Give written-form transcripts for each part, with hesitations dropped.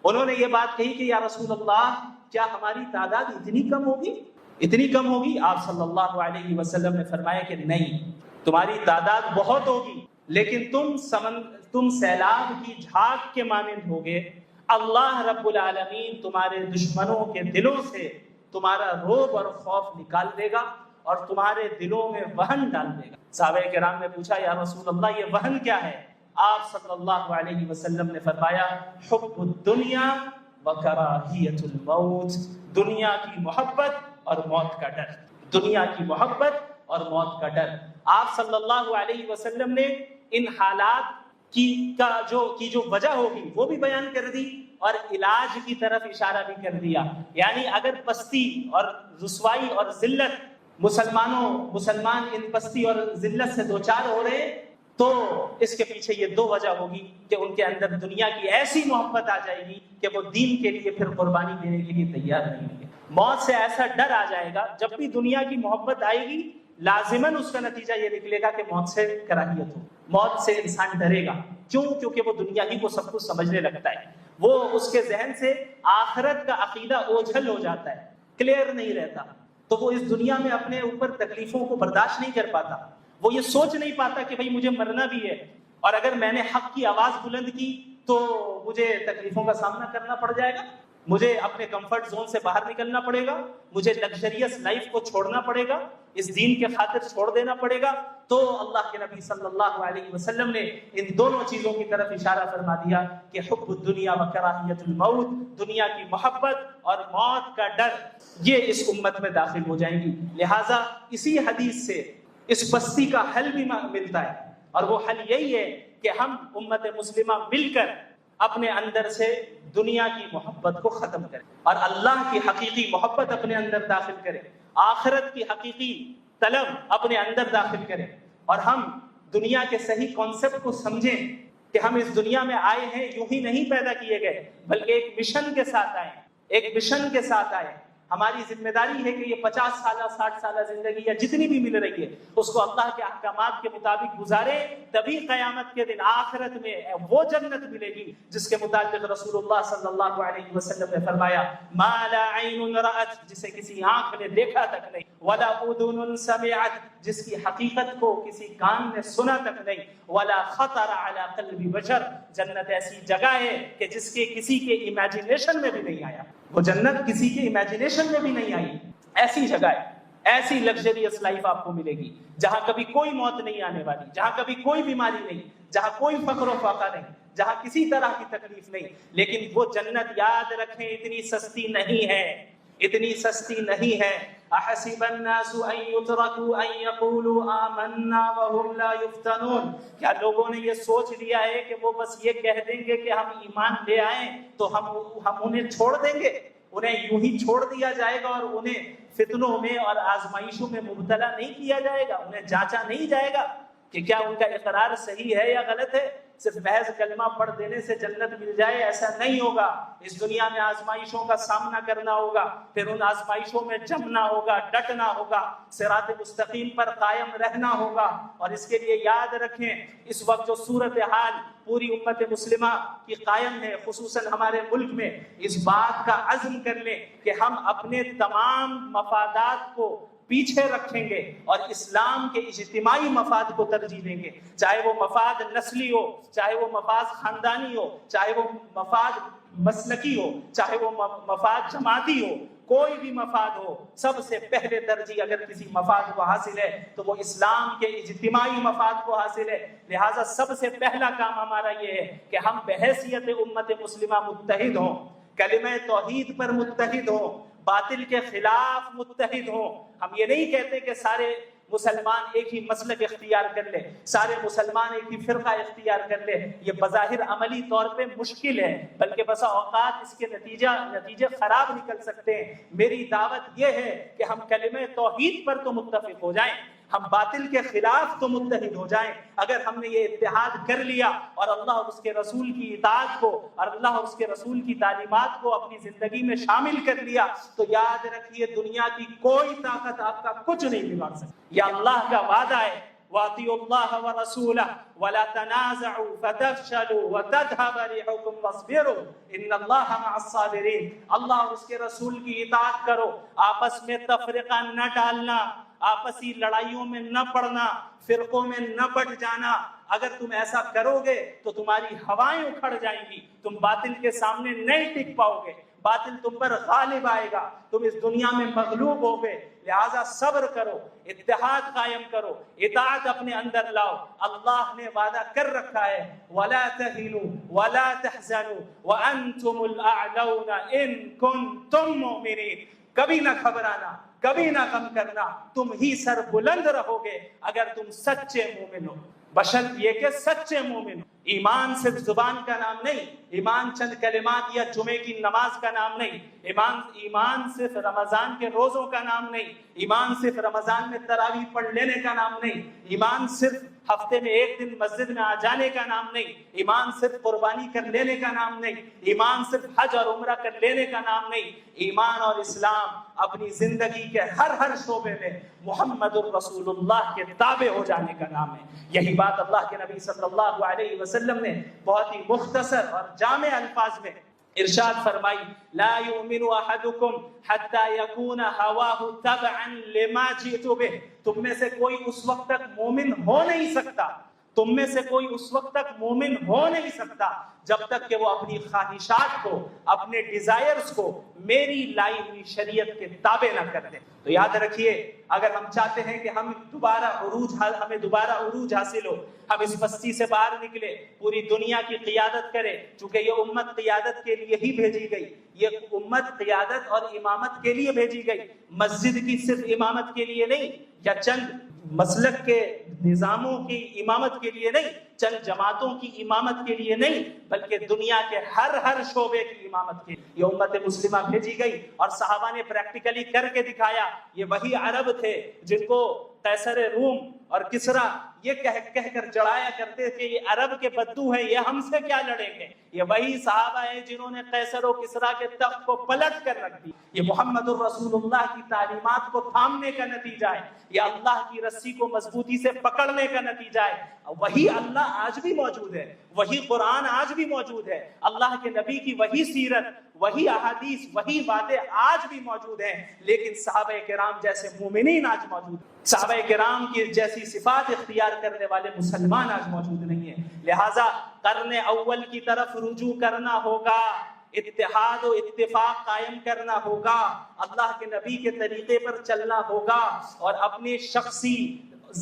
انہوں نے یہ بات کہی کہ یا رسول اللہ کیا ہماری تعداد اتنی کم ہوگی؟ اتنی کم ہوگی؟ آپ صلی اللہ علیہ وسلم نے فرمایا کہ نہیں، تمہاری تعداد بہت ہوگی، لیکن تم سیلاب کی جھاگ کے مانند ہوگے۔ اللہ رب العالمین تمہارے دشمنوں کے دلوں سے تمہارا رعب اور خوف نکال دے گا اور تمہارے دلوں میں وہن ڈال دے گا۔ صحابہ کرام نے پوچھا یا رسول اللہ یہ وہن کیا ہے؟ آپ صلی اللہ علیہ وسلم نے فرمایا حب الدنیا وکراہیت الموت، دنیا کی محبت اور موت کا ڈر، دنیا کی محبت اور موت کا ڈر۔ آپ صلی اللہ علیہ وسلم نے ان حالات کی جو وجہ ہوگی وہ بھی بیان کر دی اور علاج کی طرف اشارہ بھی کر دیا۔ یعنی اگر پستی اور رسوائی اور ذلت مسلمان ان پستی اور ذلت سے دوچار ہو رہے تو اس کے پیچھے یہ دو وجہ ہوگی کہ ان کے اندر دنیا کی ایسی محبت آ جائے گی کہ وہ دین کے لیے پھر قربانی دینے کے لیے تیار نہیں ہوں گے۔ موت سے ایسا ڈر آ جائے گا، جب بھی دنیا کی محبت آئے گی لازماً اس کا نتیجہ یہ نکلے گا کہ موت سے کراہیت ہو، موت سے انسان ڈرے گا۔ کیوں؟ کیونکہ وہ دنیا ہی کو سب کچھ سمجھنے لگتا ہے، وہ اس کے ذہن سے آخرت کا عقیدہ اوجھل ہو جاتا ہے، کلیئر نہیں رہتا، تو وہ اس دنیا میں اپنے اوپر تکلیفوں کو برداشت نہیں کر پاتا۔ وہ یہ سوچ نہیں پاتا کہ بھئی مجھے مرنا بھی ہے اور اگر میں نے حق کی آواز بلند کی تو مجھے تکلیفوں کا سامنا کرنا پڑ جائے گا، مجھے اپنے کمفرٹ زون سے باہر نکلنا پڑے گا، مجھے لگژریس لائف کو چھوڑنا پڑے گا، اس دین کے خاطر چھوڑ دینا پڑے گا۔ تو اللہ کے نبی صلی اللہ علیہ وسلم نے ان دونوں چیزوں کی طرف اشارہ فرما دیا کہ حب الدنیا و کراہیت الموت، دنیا کی محبت اور موت کا ڈر، یہ اس امت میں داخل ہو جائیں گی۔ لہٰذا اسی حدیث سے اس پستی کا حل بھی ملتا ہے، اور وہ حل یہی ہے کہ ہم امت مسلمہ مل کر اپنے اندر سے دنیا کی محبت کو ختم کریں اور اللہ کی حقیقی محبت اپنے اندر داخل کریں، آخرت کی حقیقی طلب اپنے اندر داخل کریں، اور ہم دنیا کے صحیح کانسیپٹ کو سمجھیں کہ ہم اس دنیا میں آئے ہیں یوں ہی نہیں پیدا کیے گئے، بلکہ ایک مشن کے ساتھ آئے، ایک مشن کے ساتھ آئے۔ ہماری ذمہ داری ہے کہ یہ 50 سالہ 60 سالہ زندگی یا جتنی بھی مل رہی ہے اس کو اللہ کے احکامات کے مطابق گزارے، تبھی قیامت کے دن آخرت میں وہ جنت ملے گی جس کے متعلق رسول اللہ صلی اللہ علیہ وسلم نے فرمایا ما لا عین رأت، جسے کسی آنکھ نے دیکھا تک نہیں، ولا اذن سمعت، جس کی حقیقت کو کسی کان نے سنا تک نہیں، ولا خطر علی قلب بشر، جنت ایسی جگہ ہے کہ جس کے کسی کے امیجنیشن میں بھی نہیں آیا، وہ جنت کسی کے امیجنیشن میں بھی نہیں آئی، ایسی جگہ ہے، ایسی لگژریس لائف آپ کو ملے گی جہاں کبھی کوئی موت نہیں آنے والی، جہاں کبھی کوئی بیماری نہیں، جہاں کوئی فقر و فاقہ نہیں، جہاں کسی طرح کی تکلیف نہیں۔ لیکن وہ جنت یاد رکھیں اتنی سستی نہیں ہے، اتنی سستی نہیں ہے۔ احسب الناس ان يتركوا ان يقولوا آمنا وهم لا يفتنون، کیا لوگوں نے یہ سوچ لیا ہے کہ وہ بس یہ کہہ دیں گے کہ ہم ایمان لے آئیں تو ہم انہیں چھوڑ دیں گے، انہیں یوں ہی چھوڑ دیا جائے گا اور انہیں فتنوں میں اور آزمائشوں میں مبتلا نہیں کیا جائے گا، انہیں جانچا نہیں جائے گا کہ کیا ان کا اقرار صحیح ہے یا غلط ہے؟ صرف محض کلمہ پڑھ دینے سے جنت مل جائے ایسا نہیں ہوگا۔ اس دنیا میں آزمائشوں کا سامنا کرنا ہوگا، پھر ان آزمائشوں میں جمنا ہوگا، ڈٹنا ہوگا، صراط مستقیم پر قائم رہنا ہوگا۔ اور اس کے لیے یاد رکھیں اس وقت جو صورتحال پوری امت مسلمہ کی قائم ہے، خصوصاً ہمارے ملک میں، اس بات کا عزم کر لیں کہ ہم اپنے تمام مفادات کو پیچھے رکھیں گے اور اسلام کے اجتماعی مفاد کو ترجیح دیں گے، چاہے وہ مفاد نسلی ہو، چاہے وہ مفاد خاندانی ہو، چاہے وہ مفاد مسلکی ہو، چاہے وہ مفاد جماعتی ہو، کوئی بھی مفاد ہو، سب سے پہلے ترجیح اگر کسی مفاد کو حاصل ہے تو وہ اسلام کے اجتماعی مفاد کو حاصل ہے۔ لہٰذا سب سے پہلا کام ہمارا یہ ہے کہ ہم بحیثیت امت مسلمہ متحد ہوں، کلمہ توحید پر متحد ہوں، باطل کے خلاف متحد ہوں۔ ہم یہ نہیں کہتے کہ سارے مسلمان ایک ہی مسلک اختیار کر لے، سارے مسلمان ایک ہی فرقہ اختیار کر لے، یہ بظاہر عملی طور پہ مشکل ہے، بلکہ بسا اوقات اس کے نتیجے خراب نکل سکتے ہیں۔ میری دعوت یہ ہے کہ ہم کلمہ توحید پر تو متفق ہو جائیں، ہم باطل کے خلاف تو متحد ہو جائیں۔ اگر ہم نے یہ اتحاد کر لیا اور اللہ اور اس کے رسول کی اطاعت کو اور اللہ اور اس کے رسول کی تعلیمات کو اپنی زندگی میں شامل کر لیا تو یاد رکھیے دنیا کی کوئی طاقت آپ کا کچھ نہیں بگاڑ سکتی۔ یہ اللہ کا وعدہ ہے، واطیعوا اللہ ورسولہ ولا تنازعوا فتفشلوا وتذهب ريحكم واصبروا ان اللہ مع الصابرین. اللہ اور اس کے رسول کی اطاعت کرو، آپس میں تفرقہ نہ ڈالنا، آپسی لڑائیوں میں نہ پڑنا، فرقوں میں نہ بٹ جانا. اگر تم ایسا کرو گے تو تمہاری ہوائیں اکھڑ جائیں گی، تم باطل کے سامنے نہیں ٹک پاؤ گے، باطل تم پر غالب آئے گا، تم اس دنیا میں مغلوب ہو گے. لہذا صبر کرو، اتحاد قائم کرو، اطاعت اپنے اندر لاؤ. اللہ نے وعدہ کر رکھا ہے وَلَا تَهِنُوا وَلَا تَحْزَنُوا وَأَنْتُمُ الْأَعْلَوْنَ إِن كُنتُم مُؤْمِنِينَ. کبھی نہ گھبرانا، کبھی نہ غم کرنا، تم ہی سر بلند رہو گے اگر تم سچے مومن ہو. بشرط یہ کہ سچے مومن ہو. ایمان صرف زبان کا نام نہیں، ایمان چند کلمات یا جمعے کی نماز کا نام نہیں، ایمان صرف رمضان کے روزوں کا نام نہیں، ایمان صرف رمضان میں تراویح پڑھ لینے کا نام نہیں، ایمان صرف ہفتے میں ایک دن مسجد میں آ جانے کا نام نہیں، ایمان صرف قربانی کر لینے کا نام نہیں، ایمان صرف حج اور عمرہ کر لینے کا نام نہیں. ایمان اور اسلام اپنی زندگی کے ہر شعبے میں محمد الرسول اللہ کے تابع ہو جانے کا نام ہے. یہی بات اللہ کے نبی صلی اللہ علیہ وسلم نے بہت ہی مختصر اور جامع الفاظ میں ارشاد فرمائی لا یؤمن احدکم حتی یکون ہواہ تبعا لما جئت بہ. تم میں سے کوئی اس وقت تک مومن ہو نہیں سکتا، تم میں سے کوئی اس وقت تک مومن ہو نہیں سکتا جب تک کہ وہ اپنی خواہشات کو، اپنے ڈیزائرز کو میری لائی ہوئی شریعت کے تابع نہ کر دیں. تو یاد رکھیے، اگر ہم چاہتے ہیں کہ ہمیں دوبارہ عروج حاصل ہو، ہم اس بستی سے باہر نکلے، پوری دنیا کی قیادت کرے. چونکہ یہ امت قیادت کے لیے ہی بھیجی گئی، یہ امت قیادت اور امامت کے لیے بھیجی گئی، مسجد کی صرف امامت کے لیے نہیں، یا چند مسلک کے نظاموں کی امامت کے لیے نہیں، چند جماعتوں کی امامت کے لیے نہیں، بلکہ دنیا کے ہر شعبے کی امامت کے لیے یہ امت مسلمہ بھیجی گئی. اور صحابہ نے پریکٹیکلی کر کے دکھایا. یہ وہی عرب تھے جن کو قیصر روم اور کسرا یہ کہہ کر چڑھایا کرتے تھے یہ عرب کے بدو ہیں، یہ ہم سے کیا لڑیں گے. یہ وہی صحابہ ہیں جنہوں نے قیصر و کسرا کے تخت کو پلٹ کر رکھ دی. یہ محمد الرسول اللہ کی تعلیمات کو تھامنے کا نتیجہ ہے، یہ اللہ کی رسی کو مضبوطی سے پکڑنے کا نتیجہ ہے. وہی اللہ آج بھی موجود ہے، وہی قرآن آج بھی موجود ہے، اللہ کے نبی کی وہی سیرت، وہی احادیث، وہی باتیں آج بھی موجود ہیں. لیکن صحابہ کرام جیسے مومنین آج موجود ہیں، صحابہ کرام کی جیسی صفات اختیار کرنے والے مسلمان آج موجود نہیں ہیں. لہٰذا قرن اول کی طرف رجوع کرنا ہوگا، اتحاد و اتفاق قائم کرنا ہوگا، اللہ کے نبی کے طریقے پر چلنا ہوگا، اور اپنے شخصی،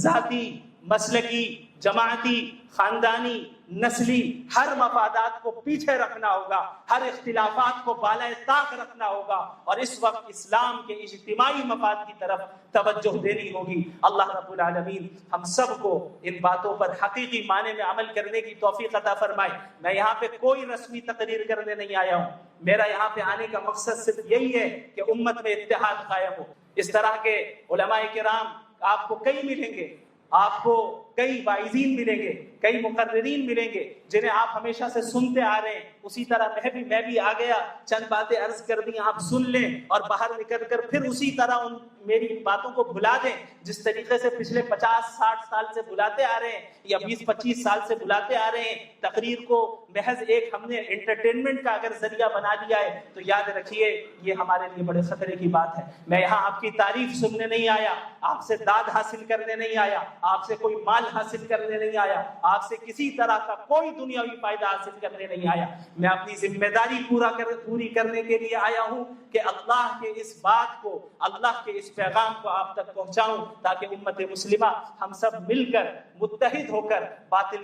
ذاتی، مسلکی، جماعتی، خاندانی، نسلی ہر مفادات کو پیچھے رکھنا ہوگا، ہر اختلافات کو بالائے طاق رکھنا ہوگا، اور اس وقت اسلام کے اجتماعی مفاد کی طرف توجہ دینی ہوگی. اللہ رب العالمین ہم سب کو ان باتوں پر حقیقی معنی میں عمل کرنے کی توفیق عطا فرمائے. میں یہاں پہ کوئی رسمی تقریر کرنے نہیں آیا ہوں، میرا یہاں پہ آنے کا مقصد صرف یہی ہے کہ امت میں اتحاد قائم ہو. اس طرح کے علماء کرام آپ کو کئی ملیں گے، آپ کو کئی واعظین ملیں گے، کئی مقررین ملیں گے جنہیں آپ ہمیشہ سے سنتے آ رہے ہیں. اسی طرح میں بھی آ گیا، چند باتیں عرض کر دی، آپ سن لیں اور باہر نکل کر پھر اسی طرح ان میری باتوں کو بھلا دیں جس طریقے سے پچھلے 50-60 سال سے بلاتے آ رہے ہیں یا 20-25 سال سے بلاتے آ رہے ہیں. تقریر کو محض ایک ہم نے انٹرٹینمنٹ کا اگر ذریعہ بنا دیا ہے تو یاد رکھیے یہ ہمارے لیے بڑے خطرے کی بات ہے. میں یہاں آپ کی تعریف سننے نہیں آیا، آپ سے داد حاصل کرنے نہیں آیا، آپ سے کوئی مال حاصل کرنے نہیں آیا، آپ سے کسی طرح کا کوئی دنیاوی فائدہ حاصل کرنے نہیں آیا. میں اپنی ذمہ داری پوری کرنے کے لیے آیا ہوں کہ اللہ کے اس بات کو، اللہ کے اس پیغام کو آپ تک پہنچاؤں، تاکہ امت مسلمہ ہم سب مل کر، متحد ہو کر باطل